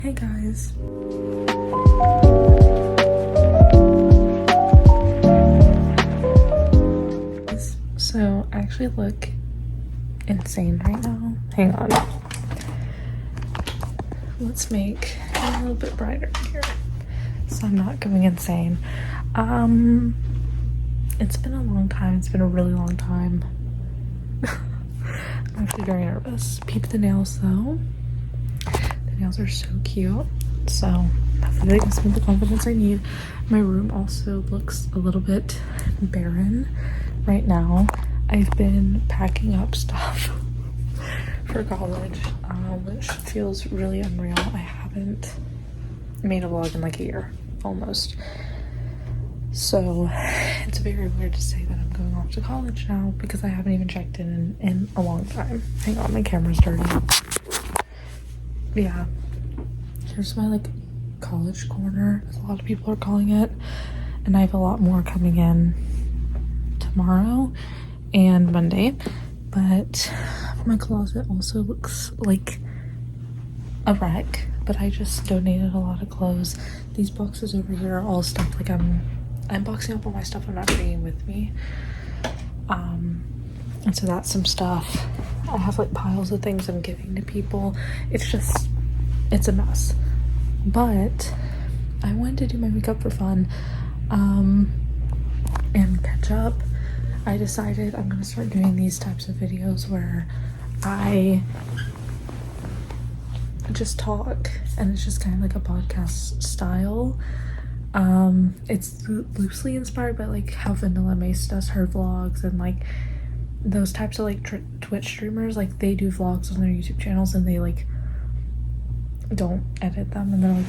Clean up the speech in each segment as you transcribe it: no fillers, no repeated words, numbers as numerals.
Hey guys. So I actually look insane right now. Hang on. Let's make it a little bit brighter here so I'm not going insane. It's been a long time. It's been a really long time. I'm actually very nervous. Peep the nails though. The nails are so cute. So hopefully that gives me the confidence I need. My room also looks a little bit barren right now. I've been packing up stuff for college, which feels really unreal. I haven't made a vlog in like a year almost. So it's very weird to say that I'm going off to college now because I haven't even checked in a long time. Hang on, my camera's dirty. Yeah, here's my like college corner, as a lot of people are calling it, and I have a lot more coming in tomorrow and Monday. But my closet also looks like a wreck, but I just donated a lot of clothes. These boxes over here are all stuff like I'm boxing up all my stuff I'm not bringing with me. And so that's some stuff. I have like piles of things I'm giving to people. It's a mess. But I wanted to do my makeup for fun and catch up. I decided I'm gonna start doing these types of videos where I just talk and it's just kind of like a podcast style. It's loosely inspired by like how Vanilla Mace does her vlogs and like those types of like Twitch streamers. Like they do vlogs on their YouTube channels and they like don't edit them and they're like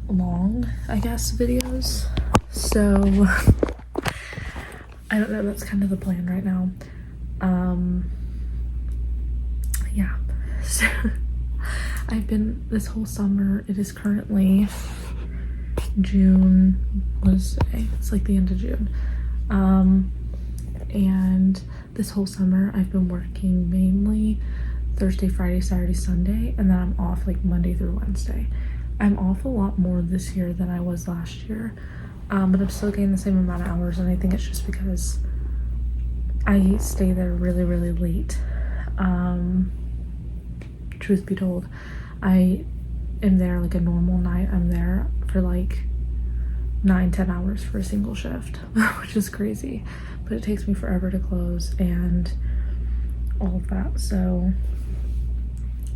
long, I guess, videos. So I don't know, that's kind of the plan right now. Yeah, so I've been this whole summer, it is currently June, what is today? It's like the end of June. And this whole summer I've been working mainly Thursday, Friday, Saturday, Sunday, and then I'm off like Monday through Wednesday. I'm off a lot more this year than I was last year, but I'm still getting the same amount of hours, and I think it's just because I stay there really, really late. Truth be told, I am there like a normal night. I'm there for like 9-10 hours for a single shift, which is crazy, but it takes me forever to close and all of that, so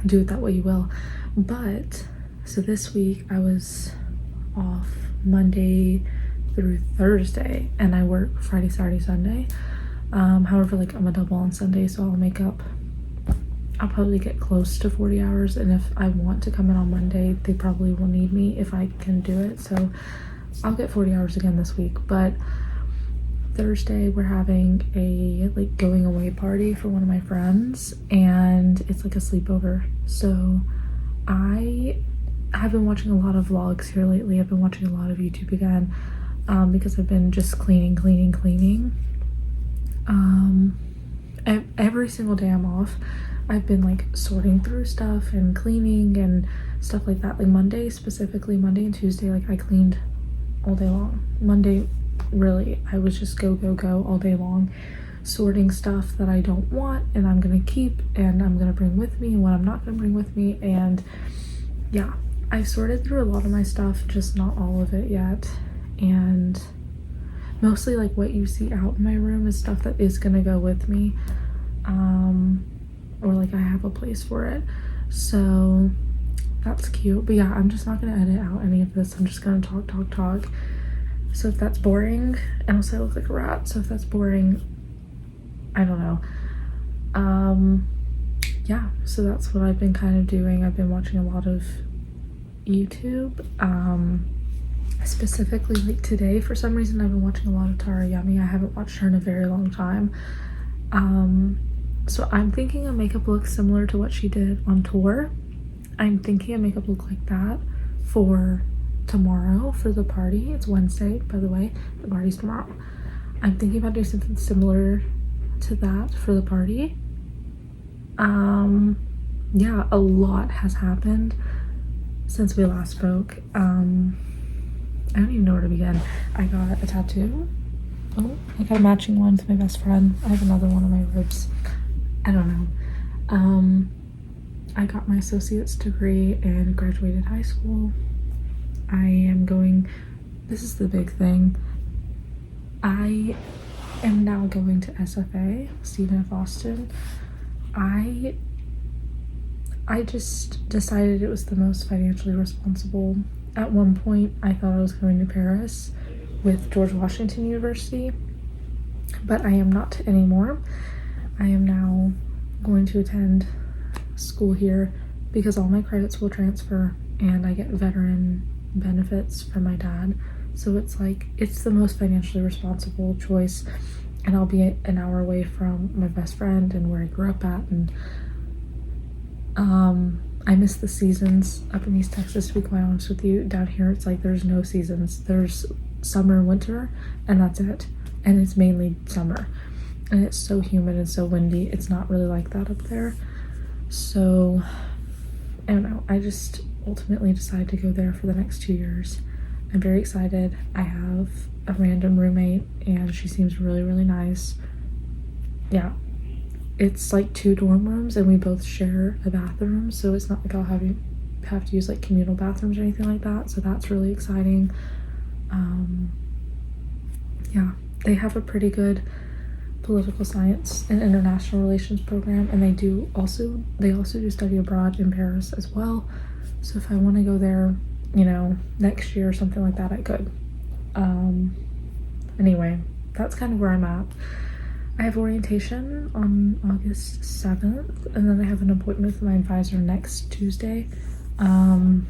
do it that way you will. But so this week I was off Monday through Thursday and I work Friday, Saturday, Sunday. However, like I'm a double on Sunday, so I'll probably get close to 40 hours, and if I want to come in on Monday they probably will need me if I can do it, so I'll get 40 hours again this week. But Thursday we're having a like going away party for one of my friends, and it's like a sleepover. So I have been watching a lot of vlogs here lately. I've been watching a lot of YouTube again because I've been just cleaning. Every single day I'm off, I've been like sorting through stuff and cleaning and stuff like that. Like Monday specifically, Monday and Tuesday, like I cleaned all day long. Monday, really, I was just go all day long, sorting stuff that I don't want and I'm gonna keep and I'm gonna bring with me and what I'm not gonna bring with me. And yeah, I've sorted through a lot of my stuff, just not all of it yet. And mostly like what you see out in my room is stuff that is gonna go with me, or like I have a place for it, so that's cute. But yeah, I'm just not gonna edit out any of this. I'm just gonna talk. So if that's boring, and also I look like a rat, so if that's boring, I don't know. Yeah, so that's what I've been kind of doing. I've been watching a lot of YouTube, specifically like today for some reason I've been watching a lot of Tara Yummy. I haven't watched her in a very long time. So I'm thinking a makeup look similar to what she did on tour. I'm thinking a makeup look like that for tomorrow for the party. It's Wednesday, by the way. The party's tomorrow. I'm thinking about doing something similar to that for the party. Yeah, a lot has happened since we last spoke. I don't even know where to begin. I got a tattoo. Oh, I got a matching one with my best friend. I have another one on my ribs. I don't know. I got my associate's degree and graduated high school. I am going, this is the big thing. I am now going to SFA, Stephen F. Austin. I just decided it was the most financially responsible. At one point, I thought I was going to Paris with George Washington University, but I am not anymore. I am now going to attend school here because all my credits will transfer and I get veteran benefits from my dad. So it's like, it's the most financially responsible choice, and I'll be an hour away from my best friend and where I grew up at, and I miss the seasons up in East Texas, to be quite honest with you. Down here, it's like there's no seasons. There's summer and winter, and that's it. And it's mainly summer. And it's so humid and so windy. It's not really like that up there. So, I don't know. I just ultimately decided to go there for the next 2 years. I'm very excited. I have a random roommate, and she seems really, really nice. Yeah. It's like 2 dorm rooms, and we both share a bathroom, so it's not like I'll have to use like communal bathrooms or anything like that, so that's really exciting. Yeah, they have a pretty good political science and international relations program, and they also do study abroad in Paris as well, so if I want to go there, you know, next year or something like that, I could. Anyway, that's kind of where I'm at. I have orientation on August 7th, and then I have an appointment with my advisor next Tuesday to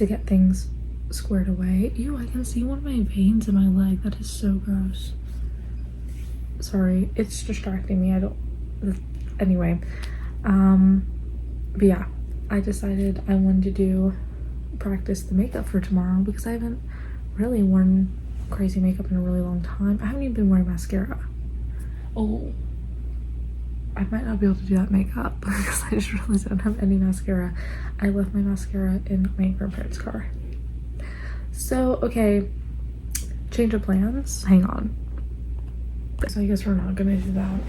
get things squared away. Ew, I can see one of my veins in my leg. That is so gross. Sorry, it's distracting me. Anyway, but yeah, I decided I wanted to practice the makeup for tomorrow because I haven't really worn crazy makeup in a really long time. I haven't even been wearing mascara. Oh, I might not be able to do that makeup because I just realized I don't have any mascara. I left my mascara in my grandparents' car. So, okay, change of plans. Hang on. So I guess we're not gonna do that.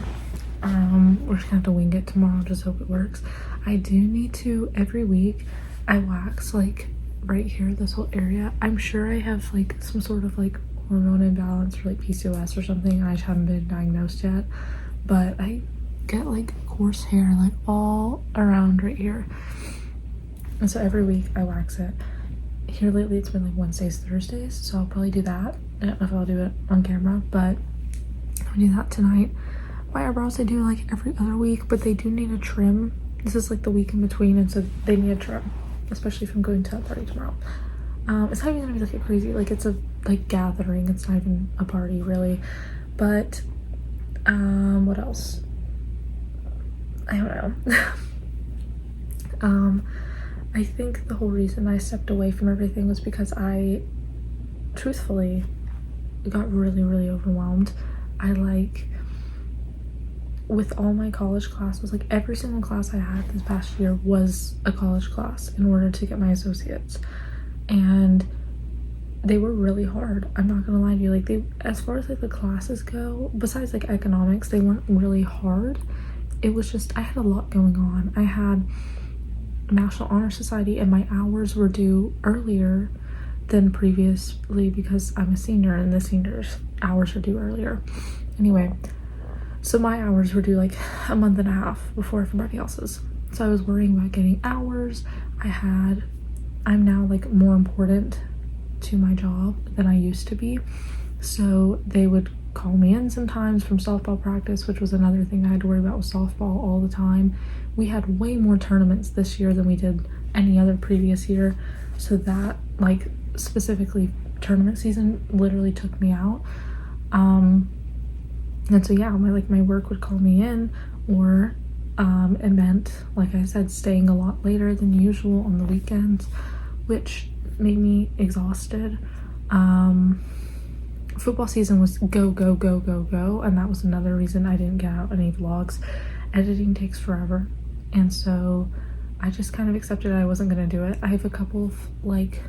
We're just gonna have to wing it tomorrow. Just hope it works. I do need to, every week, I wax like right here, this whole area. I'm sure I have like some sort of like hormone imbalance or like PCOS or something. I just haven't been diagnosed yet, but I get like coarse hair like all around right here, and so every week I wax it. Here lately it's been like Wednesdays, Thursdays, so I'll probably do that. I don't know if I'll do it on camera, but I'll do that tonight. My eyebrows I do like every other week, but they do need a trim. This is like the week in between, and so they need a trim, especially if I'm going to a party tomorrow. It's not even gonna be like a crazy, like it's a like gathering, it's not even a party really, but what else? I don't know. I think the whole reason I stepped away from everything was because I truthfully got really, really overwhelmed. I like, with all my college classes, like every single class I had this past year was a college class in order to get my associates, and they were really hard. I'm not gonna lie to you, like they, as far as like the classes go, besides like economics, they weren't really hard. It was just, I had a lot going on. I had National Honor Society, and my hours were due earlier than previously because I'm a senior, and the seniors' hours are due earlier. Anyway, so my hours were due like a month and a half before everybody else's. So I was worrying about getting hours. I'm now like more important to my job than I used to be. So they would call me in sometimes from softball practice, which was another thing I had to worry about with softball all the time. We had way more tournaments this year than we did any other previous year. So that, like, specifically tournament season literally took me out. And so yeah, my work would call me in, or it meant, like I said, staying a lot later than usual on the weekends, which made me exhausted. Football season was go, go, go, go, go, and that was another reason I didn't get out any vlogs. Editing takes forever, and so I just kind of accepted I wasn't gonna do it. I have a couple of like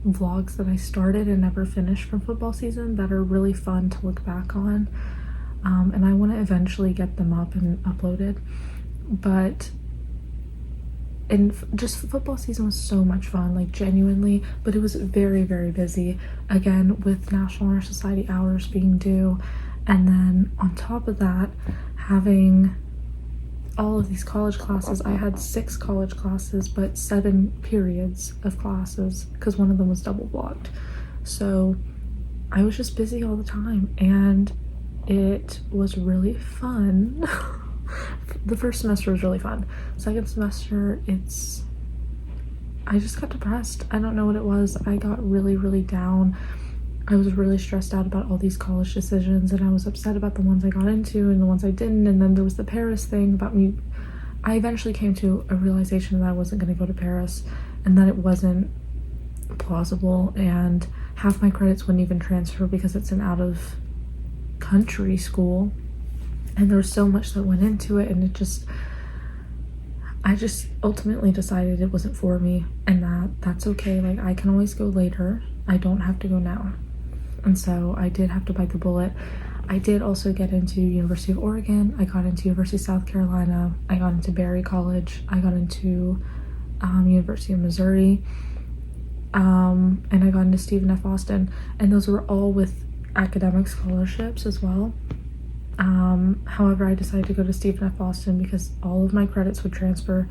vlogs that I started and never finished from football season that are really fun to look back on, and I want to eventually get them up and uploaded. But just football season was so much fun, like genuinely, but it was very, very busy, again with National Honor Society hours being due, and then on top of that having all of these college classes. I had 6 college classes, but 7 periods of classes because one of them was double blocked. So I was just busy all the time, and it was really fun. The first semester was really fun. Second semester, I just got depressed. I don't know what it was. I got really, really down. I was really stressed out about all these college decisions, and I was upset about the ones I got into and the ones I didn't. And then there was the Paris thing about me. I eventually came to a realization that I wasn't going to go to Paris, and that it wasn't plausible, and half my credits wouldn't even transfer because it's an out-of-country school, and there was so much that went into it, and I just ultimately decided it wasn't for me, and that's okay. Like, I can always go later. I don't have to go now. And so I did have to bite the bullet. I did also get into University of Oregon. I got into University of South Carolina. I got into Berry College. I got into University of Missouri. And I got into Stephen F. Austin. And those were all with academic scholarships as well. However, I decided to go to Stephen F. Austin because all of my credits would transfer.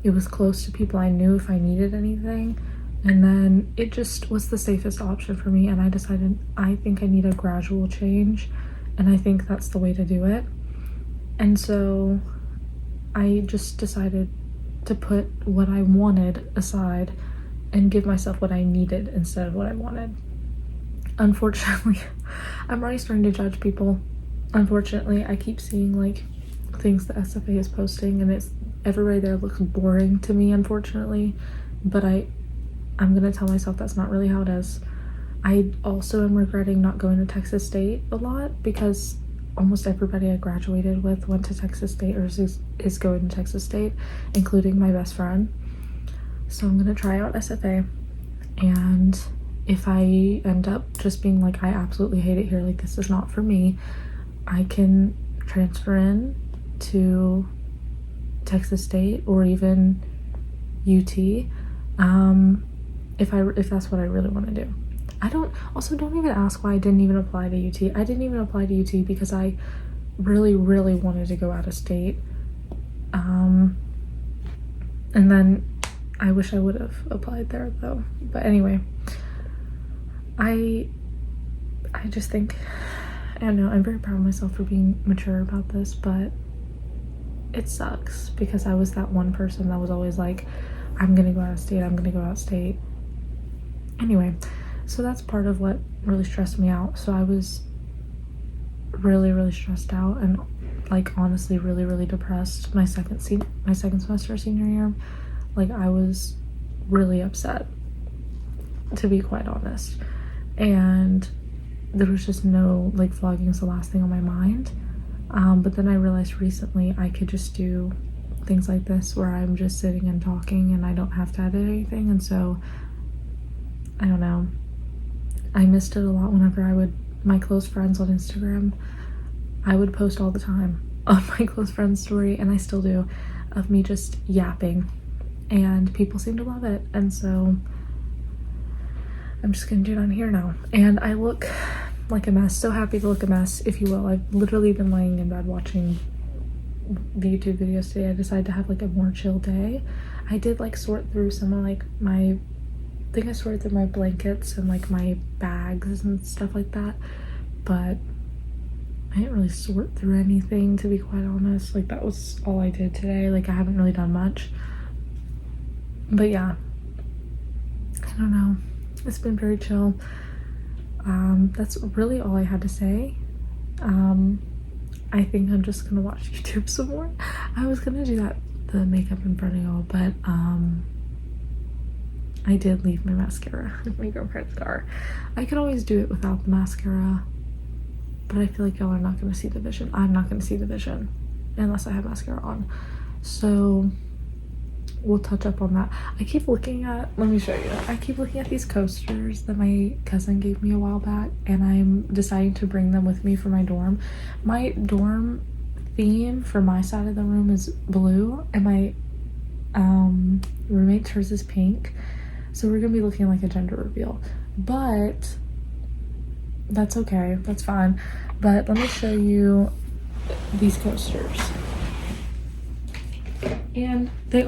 It was close to people I knew if I needed anything. And then it just was the safest option for me, and I decided I think I need a gradual change, and I think that's the way to do it. And so I just decided to put what I wanted aside and give myself what I needed instead of what I wanted. Unfortunately, I'm already starting to judge people. Unfortunately, I keep seeing like things the SFA is posting, and everybody there looks boring to me, unfortunately, but I'm gonna tell myself that's not really how it is. I also am regretting not going to Texas State a lot because almost everybody I graduated with went to Texas State or is going to Texas State, including my best friend. So I'm gonna try out SFA, and if I end up just being like, I absolutely hate it here, like this is not for me, I can transfer in to Texas State or even UT. If that's what I really want to do. Don't even ask why I didn't even apply to UT. I didn't even apply to UT because I really, really wanted to go out of state. And then I wish I would have applied there though. But anyway, I just think, I don't know, I'm very proud of myself for being mature about this, but it sucks because I was that one person that was always like, I'm gonna go out of state, I'm gonna go out of state. Anyway, so that's part of what really stressed me out. So I was really, really stressed out and like honestly really, really depressed my second semester senior year. Like I was really upset, to be quite honest. And there was just no, like, vlogging was the last thing on my mind. But then I realized recently I could just do things like this where I'm just sitting and talking and I don't have to edit anything. And so I don't know, I missed it a lot whenever my close friends on Instagram, I would post all the time on my close friend's story, and I still do, of me just yapping, and people seem to love it. And so I'm just gonna do it on here now, and I look like a mess. So happy to look a mess, if you will. I've literally been laying in bed watching the YouTube videos today. I decided to have like a more chill day. I did like sort through some of like I sorted through my blankets and like my bags and stuff like that, but I didn't really sort through anything, to be quite honest. Like that was all I did today. Like I haven't really done much, but yeah, I don't know, it's been very chill. That's really all I had to say. I think I'm just gonna watch YouTube some more. I was gonna do the makeup in front of y'all, but I did leave my mascara in my girlfriend's car. I could always do it without the mascara, but I feel like y'all are not gonna see the vision. I'm not gonna see the vision unless I have mascara on. So we'll touch up on that. I keep looking at, let me show you. I keep looking at these coasters that my cousin gave me a while back, and I'm deciding to bring them with me for my dorm. My dorm theme for my side of the room is blue, and my roommate's hers is pink. So we're gonna be looking like a gender reveal, but that's okay, that's fine. But let me show you these coasters. And they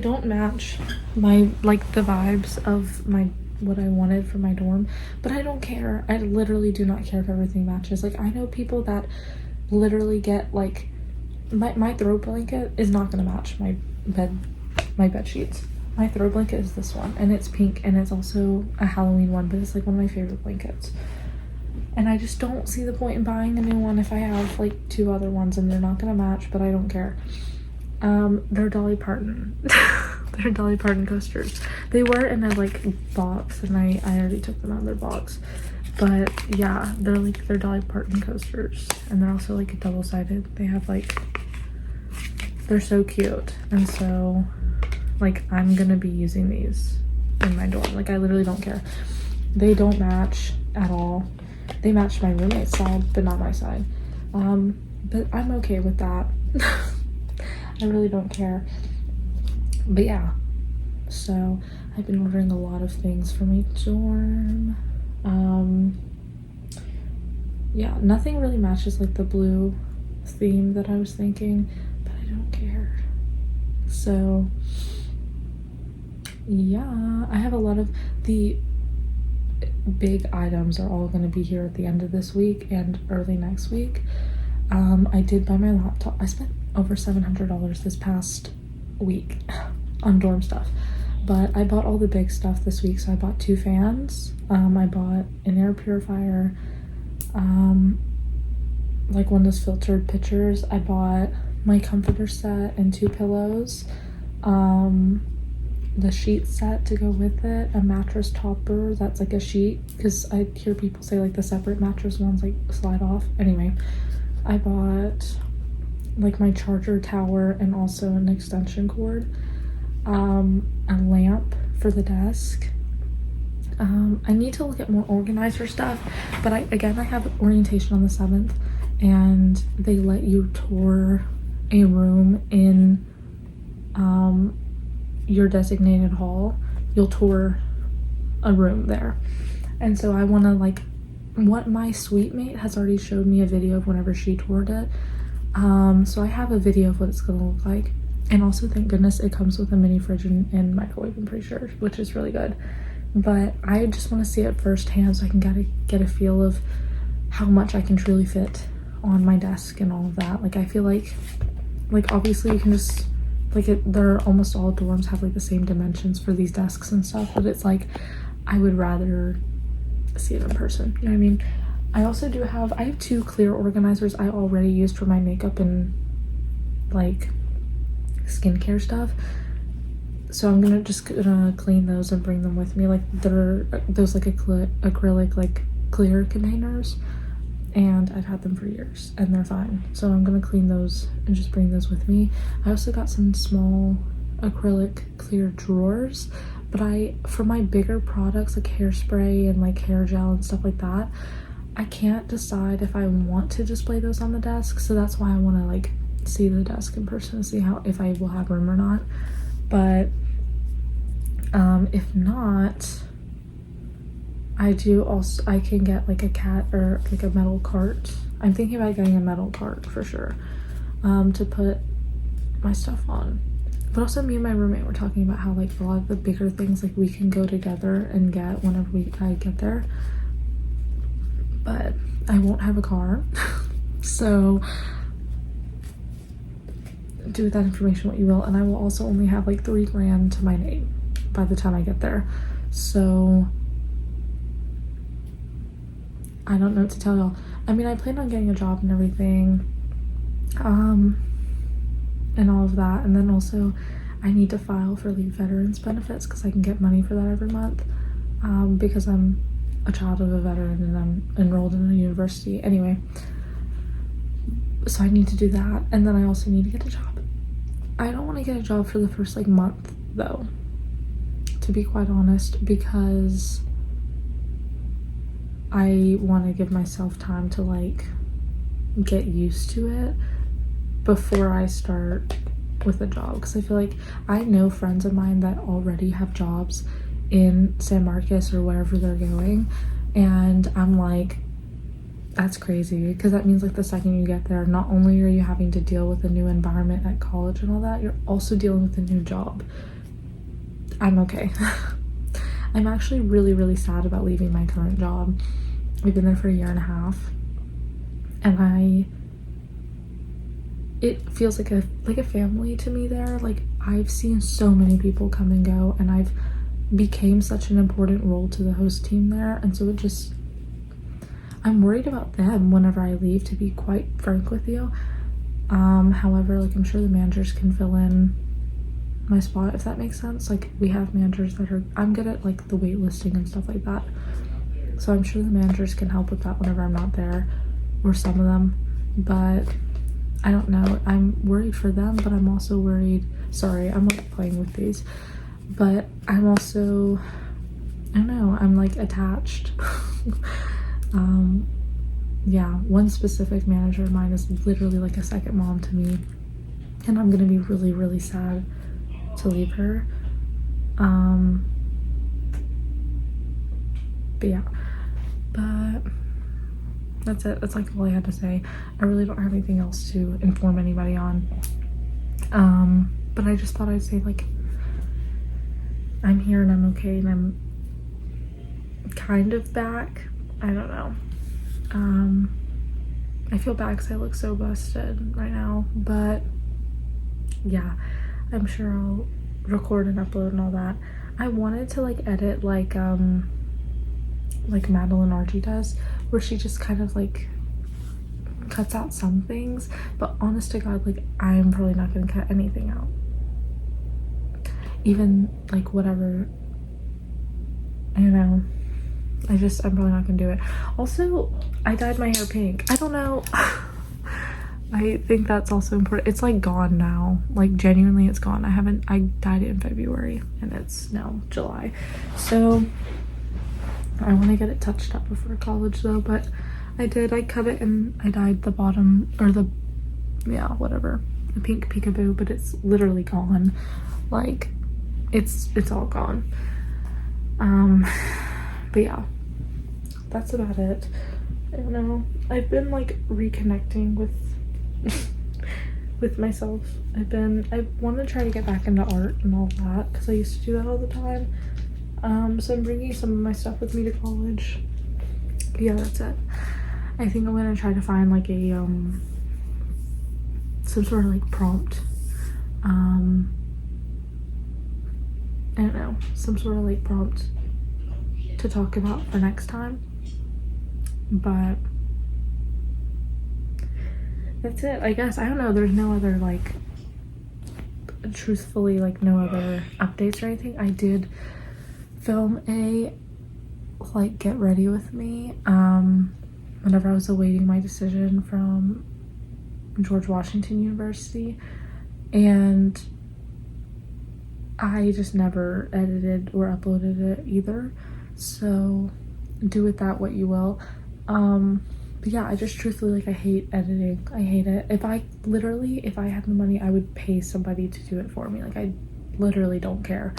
don't match my, like, the vibes of my, what I wanted for my dorm, but I don't care. I literally do not care if everything matches. Like, I know people that literally get, like, my throw blanket is not gonna match my bed sheets. My throw blanket is this one, and it's pink, and it's also a Halloween one, but it's like one of my favorite blankets. And I just don't see the point in buying a new one if I have like 2 other ones and they're not gonna match, but I don't care. They're Dolly Parton. They're Dolly Parton coasters. They were in a like box, and I already took them out of their box. But yeah, they're Dolly Parton coasters, and they're also like double-sided. They have like, they're so cute, and so like I'm gonna be using these in my dorm. Like, I literally don't care. They don't match at all. They match my roommate's side, but not my side. But I'm okay with that. I really don't care. But yeah, so I've been ordering a lot of things for my dorm. Yeah, nothing really matches like the blue theme that I was thinking, but I don't care. So yeah, I have a lot of the big items are all going to be here at the end of this week and early next week. I did buy my laptop. I spent over $700 this past week on dorm stuff, but I bought all the big stuff this week. So I bought 2 fans. I bought an air purifier, like one of those filtered pitchers. I bought my comforter set and 2 pillows, the sheet set to go with it, a mattress topper that's like a sheet, because I hear people say like the separate mattress ones like slide off. Anyway, I bought like my charger tower and also an extension cord, a lamp for the desk. I need to look at more organizer stuff, but I have orientation on the 7th, and they let you tour a room in your designated hall. You'll tour a room there, and so I want to, like, what my suite mate has already showed me a video of whenever she toured it, so I have a video of what it's gonna look like. And also, thank goodness, it comes with a mini fridge and microwave, I'm pretty sure, which is really good. But I just want to see it firsthand so I can get a feel of how much I can truly fit on my desk and all of that. Like, I feel like obviously you can just, like, they're almost all dorms have like the same dimensions for these desks and stuff, but it's like, I would rather see it in person, you know what I mean? I also I have 2 clear organizers I already used for my makeup and like skincare stuff, so I'm gonna clean those and bring them with me. Like, they're those like acrylic like clear containers, and I've had them for years and they're fine, so I'm gonna clean those and just bring those with me. I also got some small acrylic clear drawers, but for my bigger products like hairspray and like hair gel and stuff like that, I can't decide if I want to display those on the desk, so that's why I want to like see the desk in person to see if I will have room or not. But if not, I can get like a cat or like a metal cart. I'm thinking about getting a metal cart for sure, to put my stuff on. But also, me and my roommate were talking about how like a lot of the bigger things like we can go together and get whenever I get there, but I won't have a car. So do with that information what you will, and I will also only have like $3 grand to my name by the time I get there, so I don't know what to tell y'all. I mean, I plan on getting a job and everything, and all of that, and then also I need to file for leave veterans benefits because I can get money for that every month, because I'm a child of a veteran and I'm enrolled in a university anyway. So I need to do that, and then I also need to get a job. I don't want to get a job for the first like month though, to be quite honest, because I want to give myself time to like get used to it before I start with a job, because I feel like I know friends of mine that already have jobs in San Marcos or wherever they're going, and I'm like, that's crazy, because that means like the second you get there, not only are you having to deal with a new environment at college and all that, you're also dealing with a new job. I'm okay. I'm actually really sad about leaving my current job. I've been there for 1.5 years, and it feels like a family to me there. Like, I've seen so many people come and go, and I've became such an important role to the host team there, and so I'm worried about them whenever I leave, to be quite frank with you. However, like, I'm sure the managers can fill in my spot, if that makes sense. Like, we have managers that I'm good at like the waitlisting and stuff like that, so I'm sure the managers can help with that whenever I'm not there, or some of them. But I don't know, I'm worried for them, but I'm also worried, sorry, I'm like playing with these, but I'm also, I don't know, I'm like attached. Yeah, one specific manager of mine is literally like a second mom to me, and I'm gonna be really sad to leave her. But yeah, but that's it. That's like all I had to say. I really don't have anything else to inform anybody on. But I just thought I'd say, like, I'm here and I'm okay, and I'm kind of back. I don't know. I feel bad because I look so busted right now, but yeah, I'm sure I'll record and upload and all that. I wanted to like edit like Madeline Archie does, where she just kind of like cuts out some things, but honest to God, like, I'm probably not gonna cut anything out, even like whatever, I don't know. I'm probably not gonna do it. Also, I dyed my hair pink. I don't know. I think that's also important. It's like gone now, like genuinely it's gone. I dyed it in February and it's now July, so I want to get it touched up before college though. But I cut it and I dyed the bottom, or the pink peekaboo, but it's literally gone. Like, it's all gone. But yeah, that's about it. I don't know, I've been like reconnecting with with myself. I want to try to get back into art and all that, because I used to do that all the time. So I'm bringing some of my stuff with me to college. But yeah, that's it. I think I'm gonna try to find like a some sort of like prompt, I don't know, some sort of like prompt to talk about for next time. But that's it, I guess. I don't know, there's no other like, truthfully, like no other updates or anything. I did film a like get ready with me whenever I was awaiting my decision from George Washington University, and I just never edited or uploaded it either, so do with that what you will. But yeah, I just truthfully, like, I hate editing. I hate it. If I had the money, I would pay somebody to do it for me. Like, I literally don't care.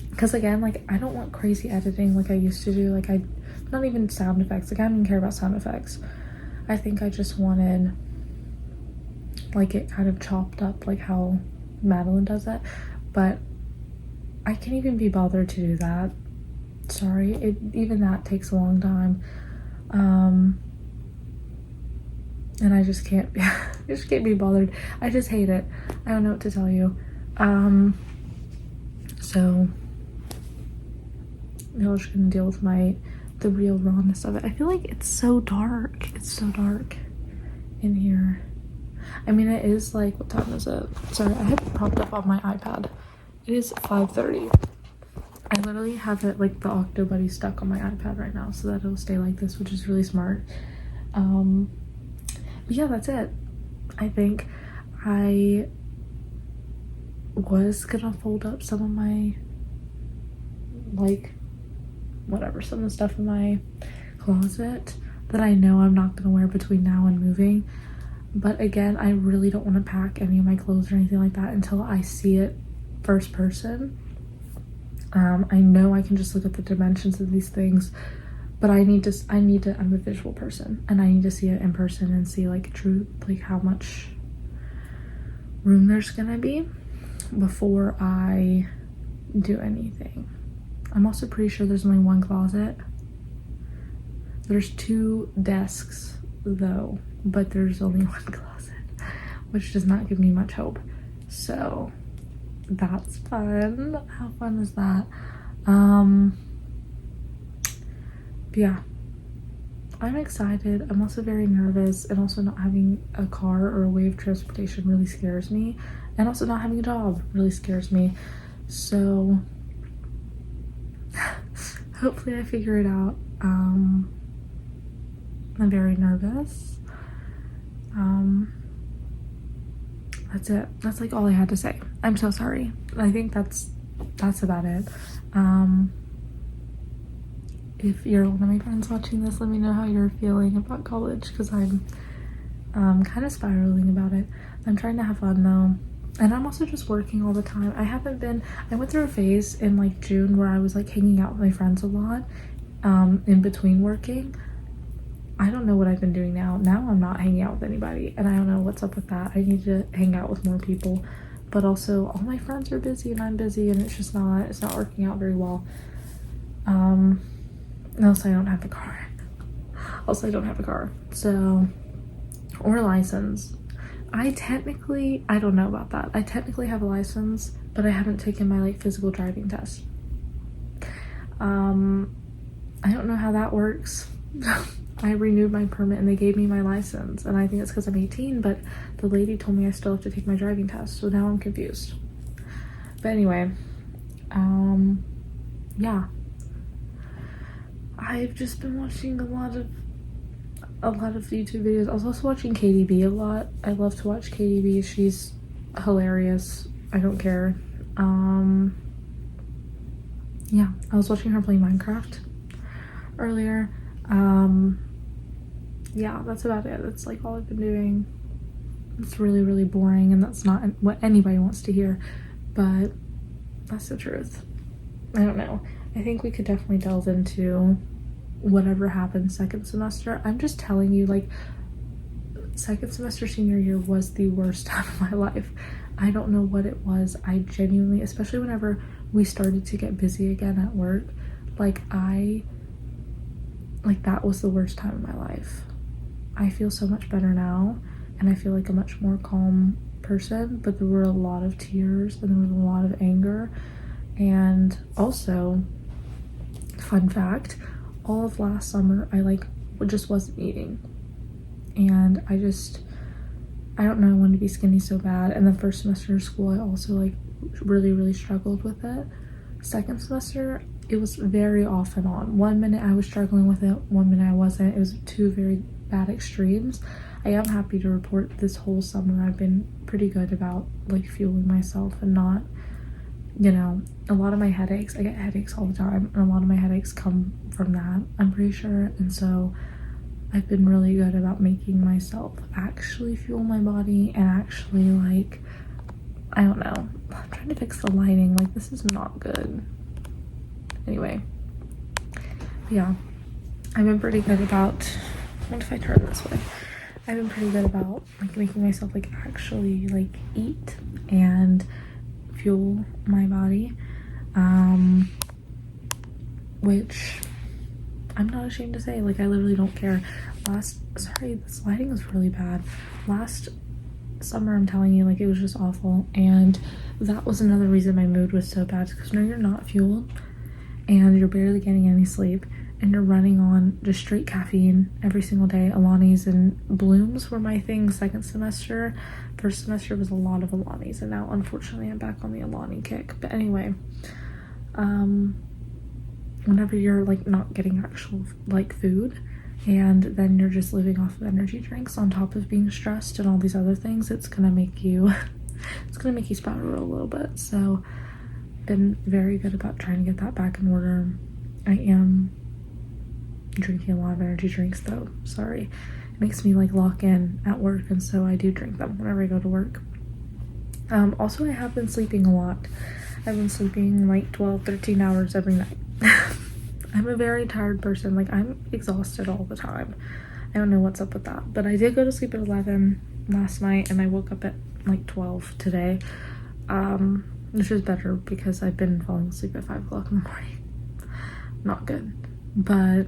Because again, like, I don't want crazy editing like I used to do. Like, not even sound effects. Like, I don't even care about sound effects. I think I just wanted like it kind of chopped up like how Madeline does it, but I can't even be bothered to do that. Sorry, even that takes a long time. And I just can't be bothered. I just hate it. I don't know what to tell you. So y'all just gonna deal with the real rawness of it. I feel like it's so dark. It's so dark in here. I mean, it is like, what time is it? Sorry, I have it propped up on my iPad. It is 5:30. I literally have it like the Octo Buddy stuck on my iPad right now so that it'll stay like this, which is really smart. But yeah, that's it. I think I was gonna fold up some of my, like, whatever, some of the stuff in my closet that I know I'm not gonna wear between now and moving. But again, I really don't want to pack any of my clothes or anything like that until I see it first person. I know I can just look at the dimensions of these things, but I'm a visual person, and I need to see it in person and see like true, like how much room there's gonna be before I do anything. I'm also pretty sure there's only one closet. There's 2 desks though, but there's only one closet, which does not give me much hope. So that's fun. How fun is that? Yeah, I'm excited. I'm also very nervous, and also not having a car or a way of transportation really scares me, and also not having a job really scares me. So hopefully I figure it out. I'm very nervous. That's it. That's like all I had to say. I'm so sorry. I think that's about it. If you're one of my friends watching this, let me know how you're feeling about college, because I'm kind of spiraling about it. I'm trying to have fun though, and I'm also just working all the time. I went through a phase in like June where I was like hanging out with my friends a lot in between working. I don't know what I've been doing now. Now I'm not hanging out with anybody, and I don't know what's up with that. I need to hang out with more people, but also all my friends are busy and I'm busy, and it's not working out very well. Also I don't have a car. I don't have a car, so, or a license. I don't know about that. I technically have a license, but I haven't taken my like physical driving test. I don't know how that works. I renewed my permit and they gave me my license, and I think it's because I'm 18, but the lady told me I still have to take my driving test, so now I'm confused. But anyway, yeah, I've just been watching a lot of YouTube videos. I was also watching KDB a lot. I love to watch KDB. She's hilarious. I don't care. Yeah, I was watching her play Minecraft earlier. Yeah, that's about it. That's like all I've been doing. It's really, really boring, and that's not what anybody wants to hear, but that's the truth. I don't know. I think we could definitely delve into whatever happened second semester. I'm just telling you, like, second semester senior year was the worst time of my life. I don't know what it was. I genuinely, especially whenever we started to get busy again at work, that was the worst time of my life. I feel so much better now, and I feel like a much more calm person, but there were a lot of tears and there was a lot of anger. And also, fun fact, all of last summer I just wasn't eating, and I don't know, I wanted to be skinny so bad. And the first semester of school I also really, really struggled with it. Second semester, it was very off and on. 1 minute I was struggling with it, 1 minute I wasn't. It was 2 very bad extremes. I am happy to report this whole summer I've been pretty good about fueling myself and not, a lot of my headaches, I get headaches all the time, and a lot of my headaches come from that, I'm pretty sure. And so I've been really good about making myself actually fuel my body and actually I don't know, I'm trying to fix the lighting, this is not good. Anyway, yeah, I've been pretty good about, what if I turn this way? I've been pretty good about making myself actually eat and fuel my body, which I'm not ashamed to say. I literally don't care. Sorry, this lighting is really bad. Last summer, I'm telling you, it was just awful, and that was another reason my mood was so bad, because now you're not fueled and you're barely getting any sleep, and you're running on just straight caffeine every single day. Alani's and Blooms were my thing second semester. First semester was a lot of Alani's, and now unfortunately I'm back on the Alani kick. But anyway, whenever you're not getting actual food, and then you're just living off of energy drinks on top of being stressed and all these other things, it's gonna make you spiral a little bit. So been very good about trying to get that back in order. I am drinking a lot of energy drinks though, sorry. It makes me like lock in at work, and so I do drink them whenever I go to work. Also, I have been sleeping a lot. I've been sleeping like 12-13 hours every night. I'm a very tired person. Like, I'm exhausted all the time. I don't know what's up with that, but I did go to sleep at 11 last night, and I woke up at like 12 today, which is better because I've been falling asleep at 5 o'clock in the morning. Not good, but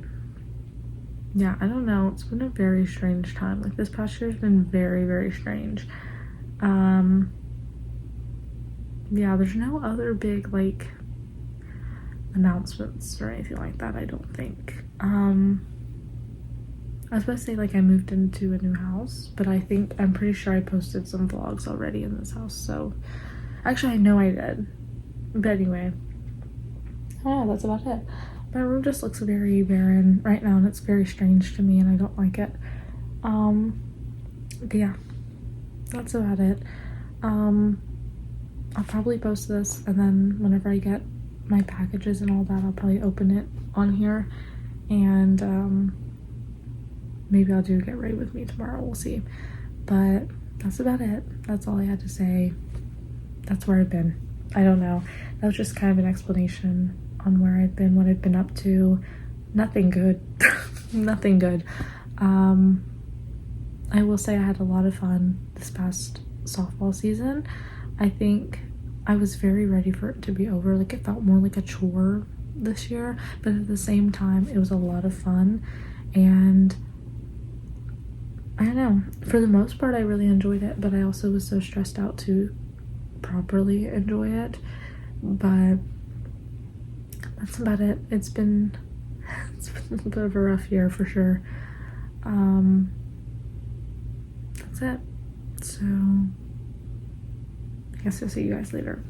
yeah, I don't know. It's been a very strange time. Like, this past year has been very, very strange. Yeah, there's no other big like announcements or anything like that, I don't think. I was about to say like I moved into a new house, but I'm pretty sure I posted some vlogs already in this house, so actually I know I did. But anyway, oh, that's about it. My room just looks very barren right now, and it's very strange to me, and I don't like it. But yeah, that's about it. I'll probably post this, and then whenever I get my packages and all that, I'll probably open it on here, and maybe I'll do Get Ready With Me tomorrow, we'll see. But that's about it. That's all I had to say. That's where I've been. I don't know. That was just kind of an explanation on where I've been, what I've been up to. Nothing good. Nothing good. I will say I had a lot of fun this past softball season. I think I was very ready for it to be over. Like, it felt more like a chore this year, but at the same time it was a lot of fun, and I don't know, for the most part I really enjoyed it, but I also was so stressed out to properly enjoy it. But that's about it. It's been a little bit of a rough year for sure. That's it. So I guess I'll see you guys later.